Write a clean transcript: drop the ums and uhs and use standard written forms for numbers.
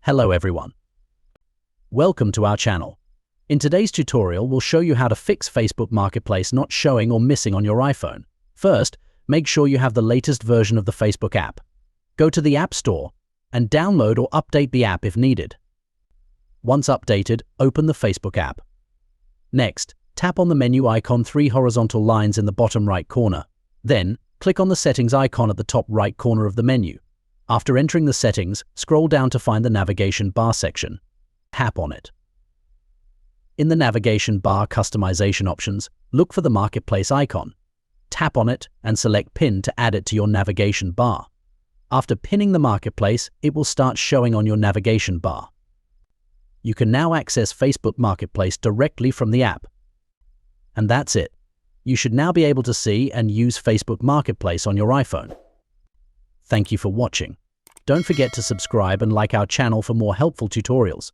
Hello everyone. Welcome to our channel. In today's tutorial, we'll show you how to fix Facebook Marketplace not showing or missing on your iPhone. First, make sure you have the latest version of the Facebook app. Go to the App Store and download or update the app if needed. Once updated, open the Facebook app. Next, tap on the menu icon 3 horizontal lines in the bottom right corner. Then, click on the settings icon at the top right corner of the menu. After entering the settings, scroll down to find the navigation bar section. Tap on it. In the navigation bar customization options, look for the Marketplace icon. Tap on it and select Pin to add it to your navigation bar. After pinning the Marketplace, it will start showing on your navigation bar. You can now access Facebook Marketplace directly from the app. And that's it. You should now be able to see and use Facebook Marketplace on your iPhone. Thank you for watching. Don't forget to subscribe and like our channel for more helpful tutorials.